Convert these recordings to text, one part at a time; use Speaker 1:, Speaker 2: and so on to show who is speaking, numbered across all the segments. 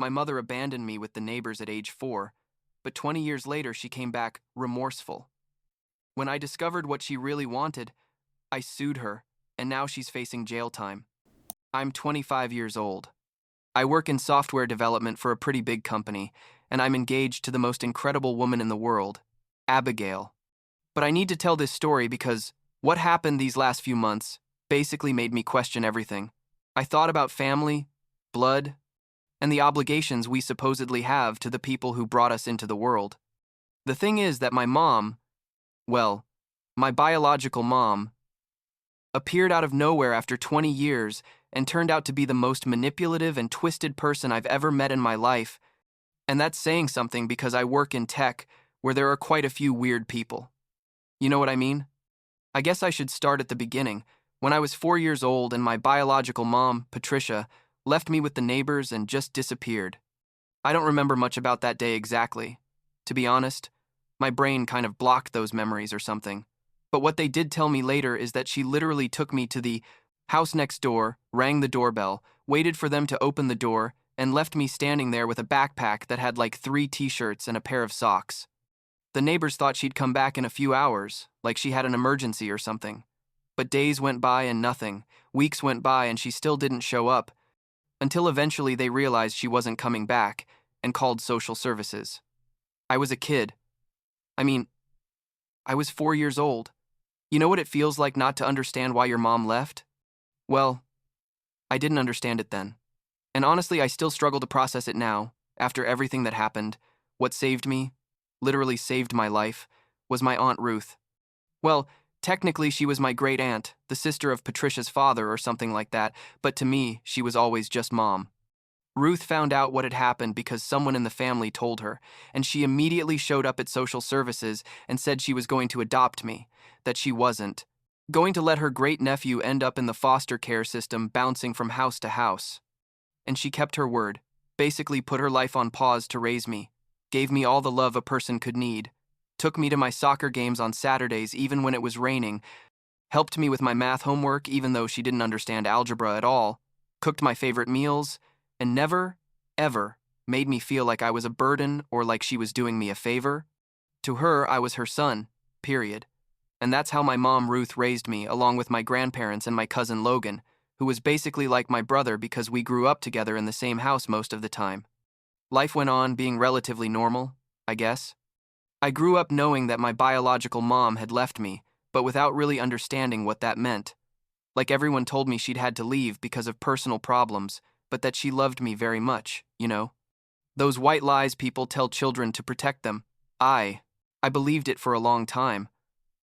Speaker 1: My mother abandoned me with the neighbors at age 4, but 20 years later she came back remorseful. When I discovered what she really wanted, I sued her, and now she's facing jail time. I'm 25 years old. I work in software development for a pretty big company, and I'm engaged to the most incredible woman in the world, Abigail. But I need to tell this story because what happened these last few months basically made me question everything. I thought about family, blood, and the obligations we supposedly have to the people who brought us into the world. The thing is that my mom, well, my biological mom, appeared out of nowhere after 20 years and turned out to be the most manipulative and twisted person I've ever met in my life. And that's saying something because I work in tech where there are quite a few weird people. You know what I mean? I guess I should start at the beginning, when I was 4 years old and my biological mom, Patricia, left me with the neighbors and just disappeared. I don't remember much about that day exactly. To be honest, my brain kind of blocked those memories or something. But what they did tell me later is that she literally took me to the house next door, rang the doorbell, waited for them to open the door, and left me standing there with a backpack that had like 3 t-shirts and a pair of socks. The neighbors thought she'd come back in a few hours, like she had an emergency or something. But days went by and nothing, weeks went by and she still didn't show up, until eventually they realized she wasn't coming back and called social services. I was a kid. I mean, I was 4 years old. You know what it feels like not to understand why your mom left? Well, I didn't understand it then. And honestly, I still struggle to process it now, after everything that happened. What saved me, literally saved my life, was my Aunt Ruth. Well, technically she was my great aunt, the sister of Patricia's father or something like that, but to me, she was always just Mom. Ruth found out what had happened because someone in the family told her, and she immediately showed up at social services and said she was going to adopt me, that she wasn't going to let her great-nephew end up in the foster care system bouncing from house to house. And she kept her word, basically put her life on pause to raise me, gave me all the love a person could need, took me to my soccer games on Saturdays even when it was raining, helped me with my math homework even though she didn't understand algebra at all, cooked my favorite meals, and never, ever made me feel like I was a burden or like she was doing me a favor. To her, I was her son, period. And that's how my mom Ruth raised me, along with my grandparents and my cousin Logan, who was basically like my brother because we grew up together in the same house most of the time. Life went on being relatively normal, I guess. I grew up knowing that my biological mom had left me, but without really understanding what that meant. Like everyone told me she'd had to leave because of personal problems, but that she loved me very much, you know? Those white lies people tell children to protect them. I believed it for a long time.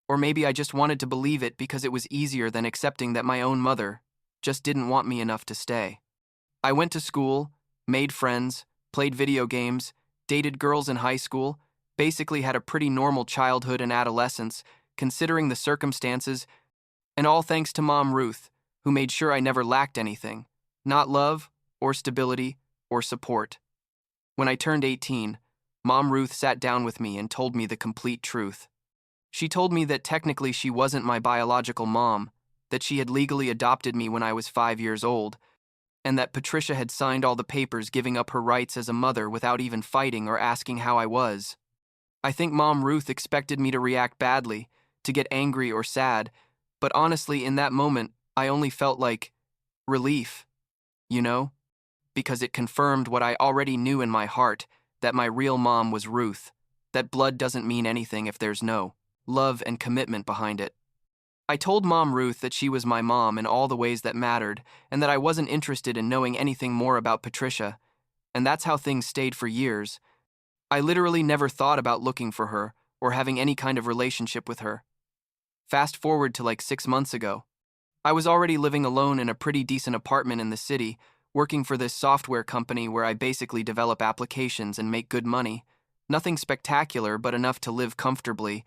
Speaker 1: Or maybe I just wanted to believe it because it was easier than accepting that my own mother just didn't want me enough to stay. I went to school, made friends, played video games, dated girls in high school, basically had a pretty normal childhood and adolescence, considering the circumstances, and all thanks to Mom Ruth, who made sure I never lacked anything, not love, or stability, or support. When I turned 18, Mom Ruth sat down with me and told me the complete truth. She told me that technically she wasn't my biological mom, that she had legally adopted me when I was 5 years old, and that Patricia had signed all the papers giving up her rights as a mother without even fighting or asking how I was. I think Mom Ruth expected me to react badly, to get angry or sad, but honestly, in that moment, I only felt like relief, you know? Because it confirmed what I already knew in my heart, that my real mom was Ruth, that blood doesn't mean anything if there's no love and commitment behind it. I told Mom Ruth that she was my mom in all the ways that mattered, and that I wasn't interested in knowing anything more about Patricia, and that's how things stayed for years. I literally never thought about looking for her or having any kind of relationship with her. Fast forward to like 6 months ago. I was already living alone in a pretty decent apartment in the city, working for this software company where I basically develop applications and make good money. Nothing spectacular, but enough to live comfortably.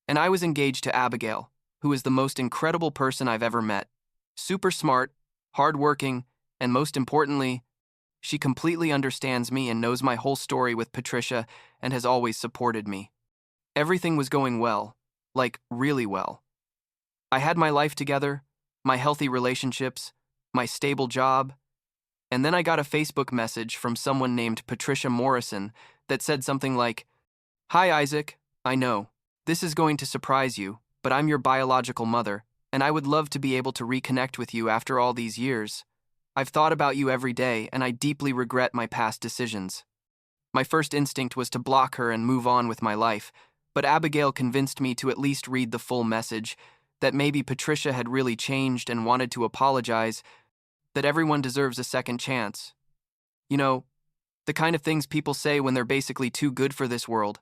Speaker 1: And I was engaged to Abigail, who is the most incredible person I've ever met. Super smart, hardworking, and most importantly, she completely understands me and knows my whole story with Patricia and has always supported me. Everything was going well, like really well. I had my life together, my healthy relationships, my stable job, And then I got a Facebook message from someone named Patricia Morrison that said something like, "Hi, Isaac. I know. This is going to surprise you, but I'm your biological mother, and I would love to be able to reconnect with you after all these years. I've thought about you every day, and I deeply regret my past decisions." My first instinct was to block her and move on with my life, but Abigail convinced me to at least read the full message, that maybe Patricia had really changed and wanted to apologize, that everyone deserves a second chance. You know, the kind of things people say when they're basically too good for this world.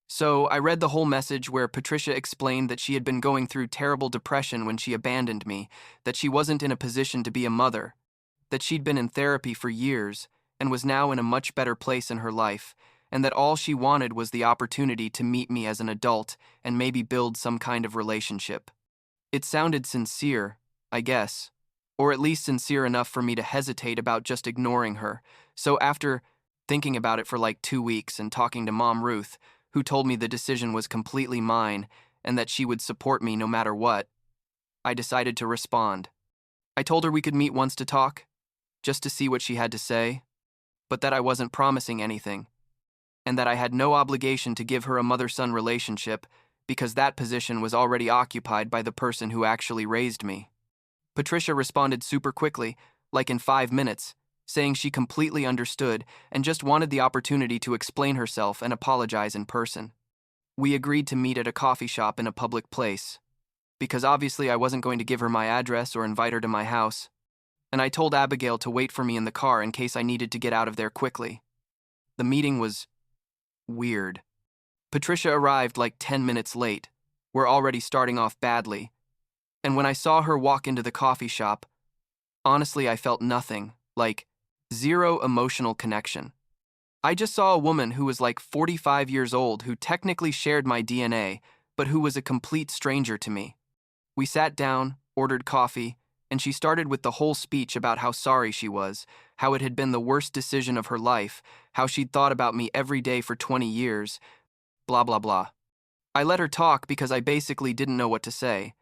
Speaker 1: So I read the whole message where Patricia explained that she had been going through terrible depression when she abandoned me, that she wasn't in a position to be a mother, that she'd been in therapy for years and was now in a much better place in her life, and that all she wanted was the opportunity to meet me as an adult and maybe build some kind of relationship. It sounded sincere, I guess, or at least sincere enough for me to hesitate about just ignoring her. So after thinking about it for like 2 weeks and talking to Mom Ruth, who told me the decision was completely mine and that she would support me no matter what, I decided to respond. I told her we could meet once to talk, just to see what she had to say, but that I wasn't promising anything, and that I had no obligation to give her a mother-son relationship because that position was already occupied by the person who actually raised me. Patricia responded super quickly, like in 5 minutes, saying she completely understood and just wanted the opportunity to explain herself and apologize in person. We agreed to meet at a coffee shop in a public place, because obviously I wasn't going to give her my address or invite her to my house, and I told Abigail to wait for me in the car in case I needed to get out of there quickly. The meeting was weird. Patricia arrived like 10 minutes late. We're already starting off badly. And when I saw her walk into the coffee shop, honestly, I felt nothing, like zero emotional connection. I just saw a woman who was like 45 years old who technically shared my DNA, but who was a complete stranger to me. We sat down, ordered coffee, and she started with the whole speech about how sorry she was, how it had been the worst decision of her life, how she'd thought about me every day for 20 years, blah blah blah. I let her talk because I basically didn't know what to say,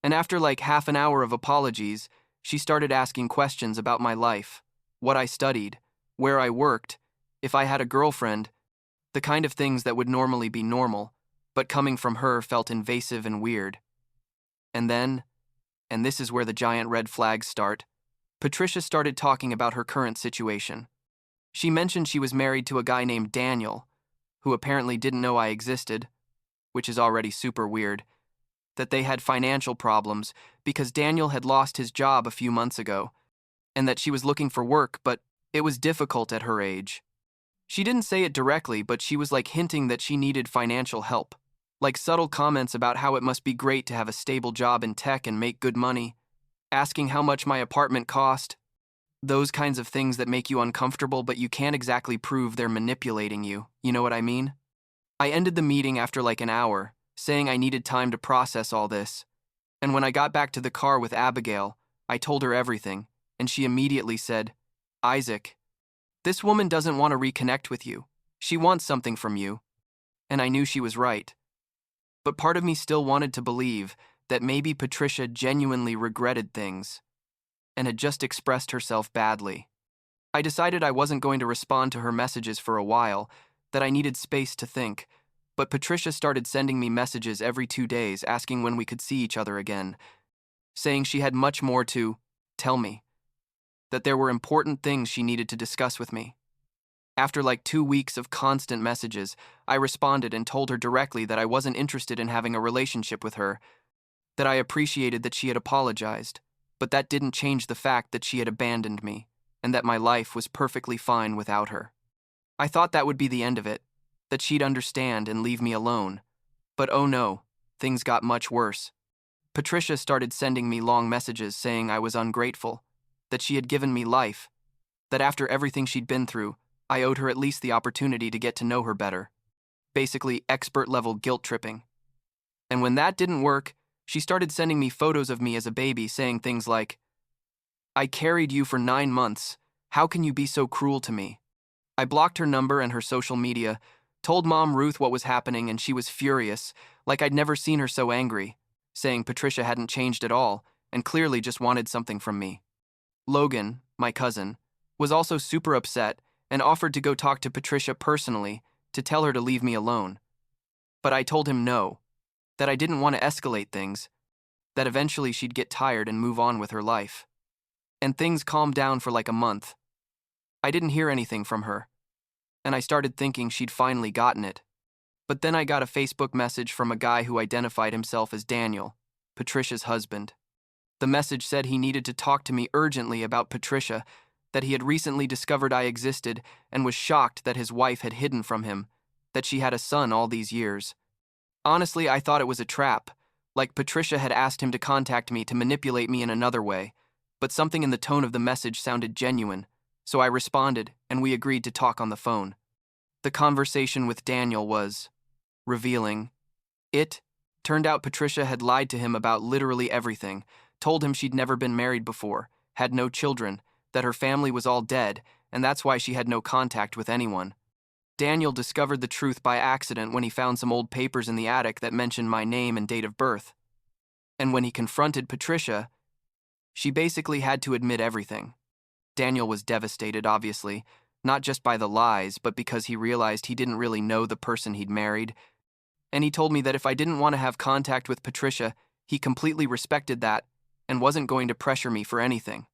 Speaker 1: and after like half an hour of apologies, she started asking questions about my life, what I studied, where I worked, if I had a girlfriend, the kind of things that would normally be normal, but coming from her felt invasive and weird. And then, and this is where the giant red flags start, Patricia started talking about her current situation. She mentioned she was married to a guy named Daniel, who apparently didn't know I existed, which is already super weird, that they had financial problems because Daniel had lost his job a few months ago, and that she was looking for work, but it was difficult at her age. She didn't say it directly, but she was like hinting that she needed financial help, like subtle comments about how it must be great to have a stable job in tech and make good money, asking how much my apartment cost, those kinds of things that make you uncomfortable but you can't exactly prove they're manipulating you, you know what I mean? I ended the meeting after like an hour, saying I needed time to process all this, and when I got back to the car with Abigail, I told her everything, and she immediately said, "Isaac, this woman doesn't want to reconnect with you. She wants something from you." And I knew she was right. But part of me still wanted to believe that maybe Patricia genuinely regretted things and had just expressed herself badly. I decided I wasn't going to respond to her messages for a while, that I needed space to think, but Patricia started sending me messages every 2 days asking when we could see each other again, saying she had much more to tell me, that there were important things she needed to discuss with me. After like 2 weeks of constant messages, I responded and told her directly that I wasn't interested in having a relationship with her, that I appreciated that she had apologized, but that didn't change the fact that she had abandoned me, and that my life was perfectly fine without her. I thought that would be the end of it, that she'd understand and leave me alone. But oh no, things got much worse. Patricia started sending me long messages saying I was ungrateful, that she had given me life, that after everything she'd been through, I owed her at least the opportunity to get to know her better. Basically, expert-level guilt-tripping. And when that didn't work, she started sending me photos of me as a baby saying things like, "I carried you for 9 months. How can you be so cruel to me?" I blocked her number and her social media, told Mom Ruth what was happening, and she was furious, like I'd never seen her so angry, saying Patricia hadn't changed at all and clearly just wanted something from me. Logan, my cousin, was also super upset and offered to go talk to Patricia personally to tell her to leave me alone. But I told him no, that I didn't want to escalate things, that eventually she'd get tired and move on with her life. And things calmed down for like a month. I didn't hear anything from her, and I started thinking she'd finally gotten it. But then I got a Facebook message from a guy who identified himself as Daniel, Patricia's husband. The message said he needed to talk to me urgently about Patricia, that he had recently discovered I existed and was shocked that his wife had hidden from him, that she had a son all these years. Honestly, I thought it was a trap, like Patricia had asked him to contact me to manipulate me in another way, but something in the tone of the message sounded genuine, so I responded and we agreed to talk on the phone. The conversation with Daniel was revealing. It turned out Patricia had lied to him about literally everything, told him she'd never been married before, had no children, that her family was all dead, and that's why she had no contact with anyone. Daniel discovered the truth by accident when he found some old papers in the attic that mentioned my name and date of birth. And when he confronted Patricia, she basically had to admit everything. Daniel was devastated, obviously, not just by the lies, but because he realized he didn't really know the person he'd married. And he told me that if I didn't want to have contact with Patricia, he completely respected that and wasn't going to pressure me for anything.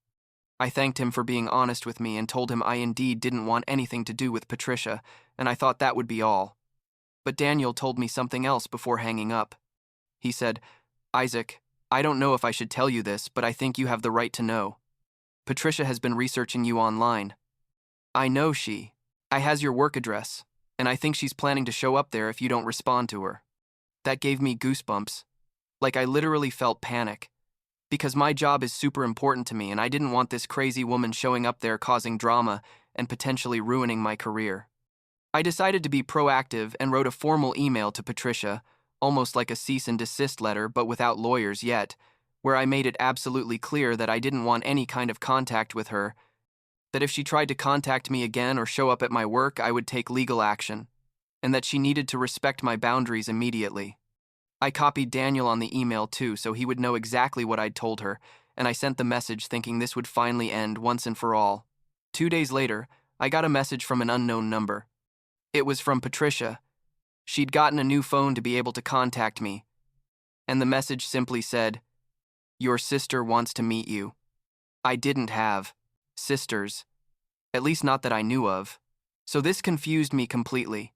Speaker 1: I thanked him for being honest with me and told him I indeed didn't want anything to do with Patricia, and I thought that would be all. But Daniel told me something else before hanging up. He said, "Isaac, I don't know if I should tell you this, but I think you have the right to know. Patricia has been researching you online. I know I has your work address, and I think she's planning to show up there if you don't respond to her." That gave me goosebumps. Like I literally felt panic. Because my job is super important to me and I didn't want this crazy woman showing up there causing drama and potentially ruining my career. I decided to be proactive and wrote a formal email to Patricia, almost like a cease and desist letter but without lawyers yet, where I made it absolutely clear that I didn't want any kind of contact with her, that if she tried to contact me again or show up at my work, I would take legal action, and that she needed to respect my boundaries immediately. I copied Daniel on the email too, so he would know exactly what I'd told her, and I sent the message thinking this would finally end once and for all. 2 days later, I got a message from an unknown number. It was from Patricia. She'd gotten a new phone to be able to contact me, and the message simply said, "Your sister wants to meet you." I didn't have sisters, at least not that I knew of, so this confused me completely.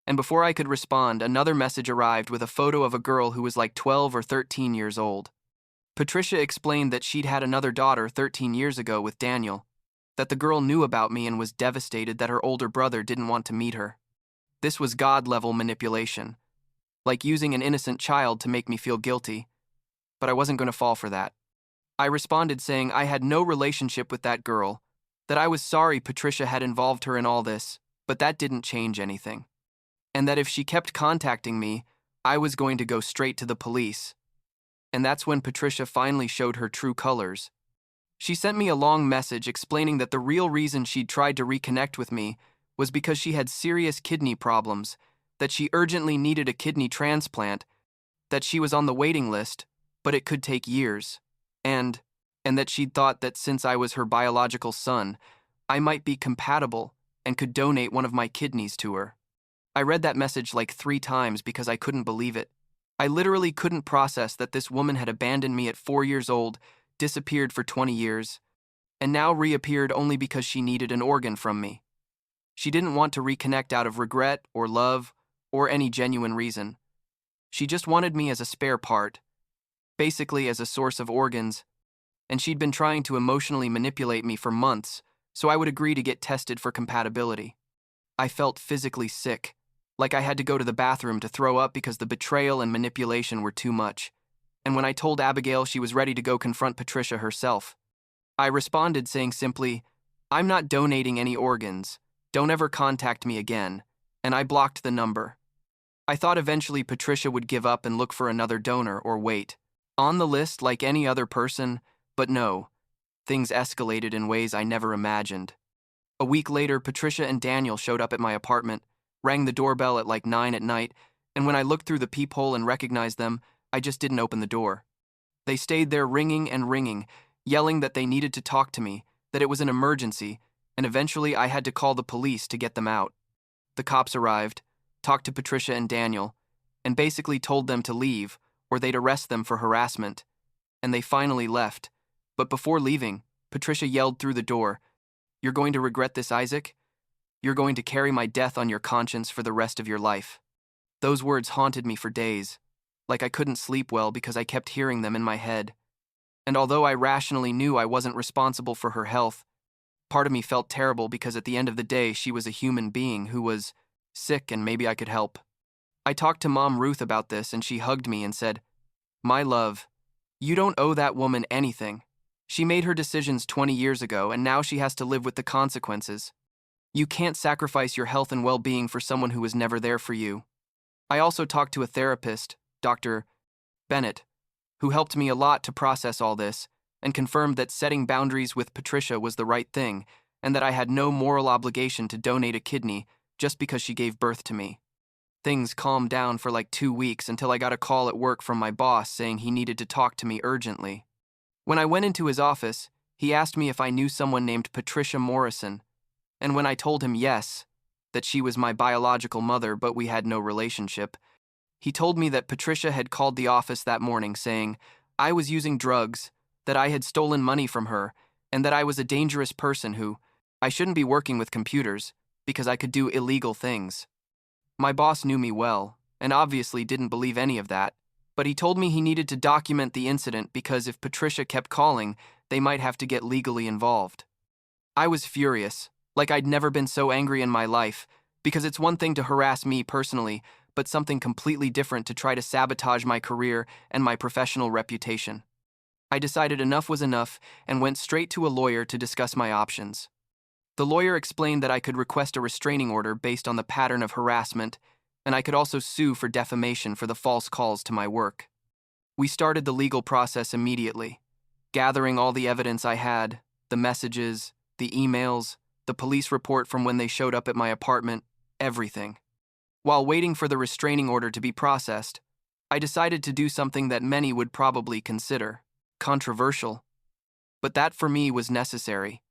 Speaker 1: And before I could respond, another message arrived with a photo of a girl who was like 12 or 13 years old. Patricia explained that she'd had another daughter 13 years ago with Daniel, that the girl knew about me and was devastated that her older brother didn't want to meet her. This was God-level manipulation, like using an innocent child to make me feel guilty, but I wasn't going to fall for that. I responded saying I had no relationship with that girl, that I was sorry Patricia had involved her in all this, but that didn't change anything. And that if she kept contacting me, I was going to go straight to the police. And that's when Patricia finally showed her true colors. She sent me a long message explaining that the real reason she'd tried to reconnect with me was because she had serious kidney problems, that she urgently needed a kidney transplant, that she was on the waiting list, but it could take years, and that she'd thought that since I was her biological son, I might be compatible and could donate one of my kidneys to her. I read that message like 3 times because I couldn't believe it. I literally couldn't process that this woman had abandoned me at 4 years old, disappeared for 20 years, and now reappeared only because she needed an organ from me. She didn't want to reconnect out of regret or love or any genuine reason. She just wanted me as a spare part, basically as a source of organs, and she'd been trying to emotionally manipulate me for months so I would agree to get tested for compatibility. I felt physically sick, like I had to go to the bathroom to throw up because the betrayal and manipulation were too much. And when I told Abigail she was ready to go confront Patricia herself, I responded saying simply, "I'm not donating any organs. Don't ever contact me again," and I blocked the number. I thought eventually Patricia would give up and look for another donor or wait on the list like any other person, but no. Things escalated in ways I never imagined. A week later, Patricia and Daniel showed up at my apartment, rang the doorbell at like 9 at night, and when I looked through the peephole and recognized them, I just didn't open the door. They stayed there ringing and ringing, yelling that they needed to talk to me, that it was an emergency, and eventually I had to call the police to get them out. The cops arrived, talked to Patricia and Daniel, and basically told them to leave or they'd arrest them for harassment, and they finally left. But before leaving, Patricia yelled through the door, "You're going to regret this, Isaac? You're going to carry my death on your conscience for the rest of your life." Those words haunted me for days, like I couldn't sleep well because I kept hearing them in my head. And although I rationally knew I wasn't responsible for her health, part of me felt terrible because at the end of the day she was a human being who was sick and maybe I could help. I talked to Mom Ruth about this and she hugged me and said, "My love, you don't owe that woman anything. She made her decisions 20 years ago and now she has to live with the consequences. You can't sacrifice your health and well-being for someone who was never there for you." I also talked to a therapist, Dr. Bennett, who helped me a lot to process all this and confirmed that setting boundaries with Patricia was the right thing and that I had no moral obligation to donate a kidney just because she gave birth to me. Things calmed down for like 2 weeks until I got a call at work from my boss saying he needed to talk to me urgently. When I went into his office, he asked me if I knew someone named Patricia Morrison, and when I told him yes, that she was my biological mother but we had no relationship, he told me that Patricia had called the office that morning saying I was using drugs, that I had stolen money from her, and that I was a dangerous person who I shouldn't be working with computers because I could do illegal things. My boss knew me well, and obviously didn't believe any of that, but he told me he needed to document the incident because if Patricia kept calling, they might have to get legally involved. I was furious, like I'd never been so angry in my life, because it's one thing to harass me personally, but something completely different to try to sabotage my career and my professional reputation. I decided enough was enough and went straight to a lawyer to discuss my options. The lawyer explained that I could request a restraining order based on the pattern of harassment, and I could also sue for defamation for the false calls to my work. We started the legal process immediately, gathering all the evidence I had, the messages, the emails, the police report from when they showed up at my apartment, everything. While waiting for the restraining order to be processed, I decided to do something that many would probably consider controversial. But that for me was necessary.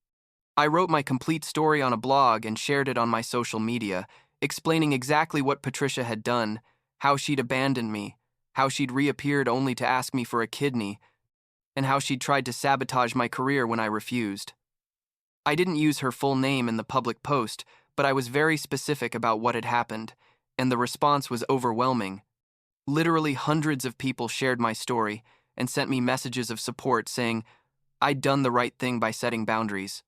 Speaker 1: I wrote my complete story on a blog and shared it on my social media, explaining exactly what Patricia had done, how she'd abandoned me, how she'd reappeared only to ask me for a kidney, and how she'd tried to sabotage my career when I refused. I didn't use her full name in the public post, but I was very specific about what had happened, and the response was overwhelming. Literally hundreds of people shared my story and sent me messages of support saying I'd done the right thing by setting boundaries.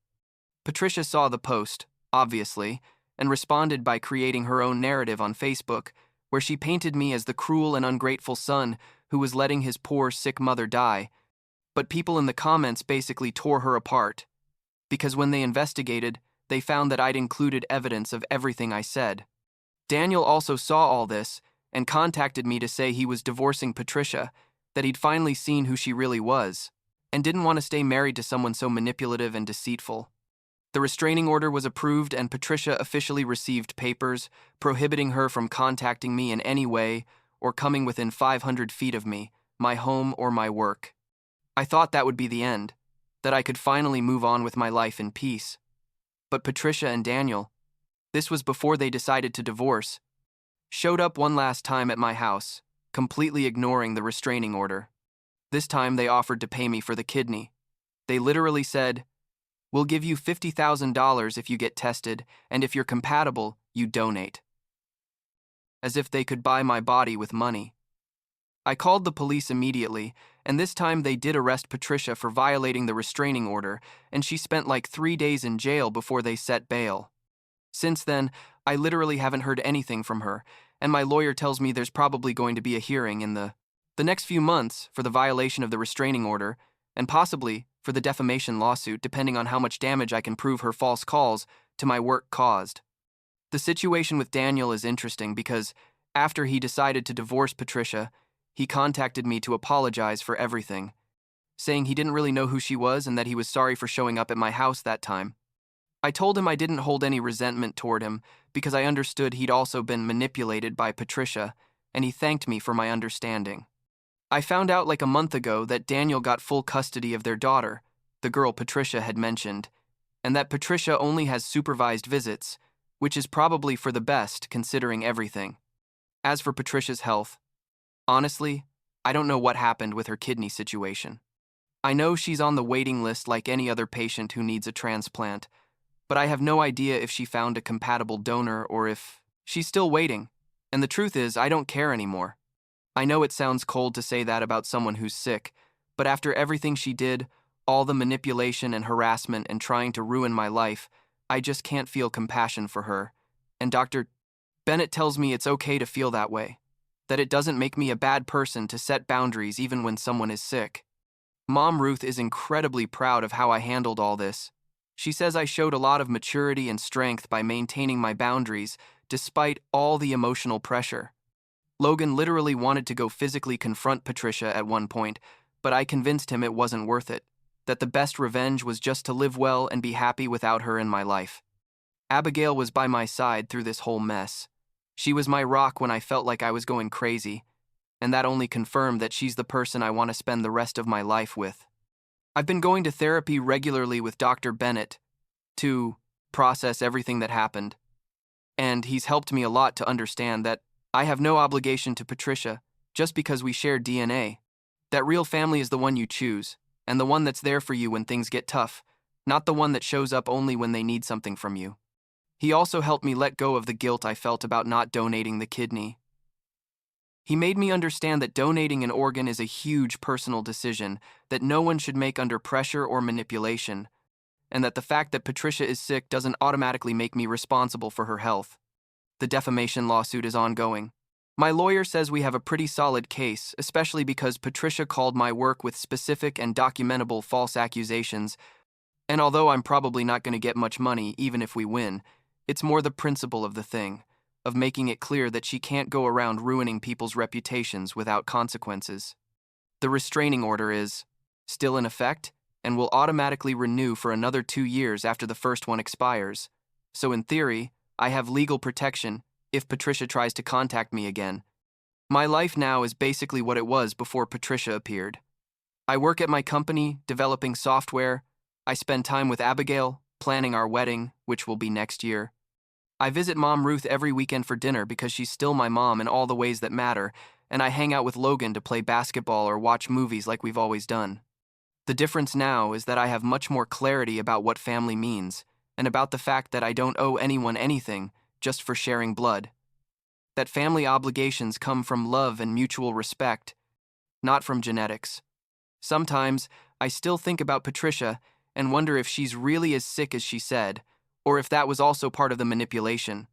Speaker 1: Patricia saw the post, obviously, and responded by creating her own narrative on Facebook, where she painted me as the cruel and ungrateful son who was letting his poor, sick mother die. But people in the comments basically tore her apart, because when they investigated, they found that I'd included evidence of everything I said. Daniel also saw all this and contacted me to say he was divorcing Patricia, that he'd finally seen who she really was, and didn't want to stay married to someone so manipulative and deceitful. The restraining order was approved and Patricia officially received papers prohibiting her from contacting me in any way or coming within 500 feet of me, my home or my work. I thought that would be the end, that I could finally move on with my life in peace. But Patricia and Daniel, this was before they decided to divorce, showed up one last time at my house, completely ignoring the restraining order. This time they offered to pay me for the kidney. They literally said, "We'll give you $50,000 if you get tested, and if you're compatible, you donate." As if they could buy my body with money. I called the police immediately, and this time they did arrest Patricia for violating the restraining order, and she spent like 3 days in jail before they set bail. Since then, I literally haven't heard anything from her, and my lawyer tells me there's probably going to be a hearing in the next few months for the violation of the restraining order, and possibly for the defamation lawsuit, depending on how much damage I can prove her false calls to my work caused. The situation with Daniel is interesting because after he decided to divorce Patricia, he contacted me to apologize for everything, saying he didn't really know who she was and that he was sorry for showing up at my house that time. I told him I didn't hold any resentment toward him because I understood he'd also been manipulated by Patricia, and he thanked me for my understanding. I found out like a month ago that Daniel got full custody of their daughter, the girl Patricia had mentioned, and that Patricia only has supervised visits, which is probably for the best considering everything. As for Patricia's health, honestly, I don't know what happened with her kidney situation. I know she's on the waiting list like any other patient who needs a transplant, but I have no idea if she found a compatible donor or if she's still waiting. And the truth is, I don't care anymore. I know it sounds cold to say that about someone who's sick, but after everything she did, all the manipulation and harassment and trying to ruin my life, I just can't feel compassion for her. And Dr. Bennett tells me it's okay to feel that way, that it doesn't make me a bad person to set boundaries even when someone is sick. Mom Ruth is incredibly proud of how I handled all this. She says I showed a lot of maturity and strength by maintaining my boundaries despite all the emotional pressure. Logan literally wanted to go physically confront Patricia at one point, but I convinced him it wasn't worth it, that the best revenge was just to live well and be happy without her in my life. Abigail was by my side through this whole mess. She was my rock when I felt like I was going crazy, and that only confirmed that she's the person I want to spend the rest of my life with. I've been going to therapy regularly with Dr. Bennett to process everything that happened, and he's helped me a lot to understand that I have no obligation to Patricia just because we share DNA. That real family is the one you choose, and the one that's there for you when things get tough, not the one that shows up only when they need something from you. He also helped me let go of the guilt I felt about not donating the kidney. He made me understand that donating an organ is a huge personal decision that no one should make under pressure or manipulation, and that the fact that Patricia is sick doesn't automatically make me responsible for her health. The defamation lawsuit is ongoing. My lawyer says we have a pretty solid case, especially because Patricia called my work with specific and documentable false accusations, and although I'm probably not going to get much money even if we win, it's more the principle of the thing, of making it clear that she can't go around ruining people's reputations without consequences. The restraining order is still in effect and will automatically renew for another 2 years after the first one expires, so in theory, I have legal protection if Patricia tries to contact me again. My life now is basically what it was before Patricia appeared. I work at my company, developing software. I spend time with Abigail, planning our wedding, which will be next year. I visit Mom Ruth every weekend for dinner because she's still my mom in all the ways that matter, and I hang out with Logan to play basketball or watch movies like we've always done. The difference now is that I have much more clarity about what family means, and about the fact that I don't owe anyone anything just for sharing blood. That family obligations come from love and mutual respect, not from genetics. Sometimes, I still think about Patricia and wonder if she's really as sick as she said, or if that was also part of the manipulation.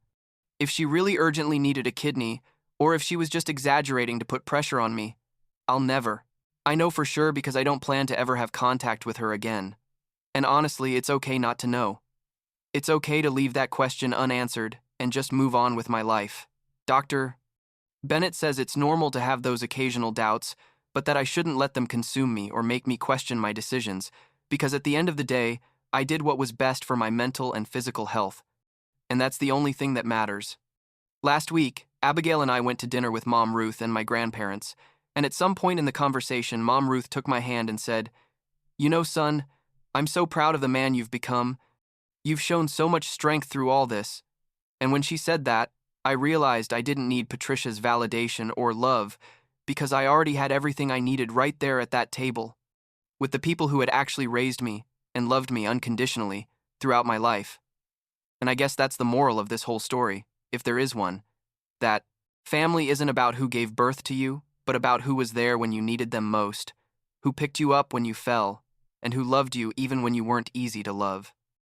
Speaker 1: If she really urgently needed a kidney, or if she was just exaggerating to put pressure on me. I'll never. I know for sure because I don't plan to ever have contact with her again. And honestly, it's okay not to know. It's okay to leave that question unanswered and just move on with my life. Dr. Bennett says it's normal to have those occasional doubts, but that I shouldn't let them consume me or make me question my decisions, because at the end of the day, I did what was best for my mental and physical health, and that's the only thing that matters. Last week, Abigail and I went to dinner with Mom Ruth and my grandparents, and at some point in the conversation, Mom Ruth took my hand and said, "You know, son, I'm so proud of the man you've become. You've shown so much strength through all this." And when she said that, I realized I didn't need Patricia's validation or love because I already had everything I needed right there at that table, with the people who had actually raised me and loved me unconditionally throughout my life. And I guess that's the moral of this whole story, if there is one, that family isn't about who gave birth to you, but about who was there when you needed them most, who picked you up when you fell, and who loved you even when you weren't easy to love.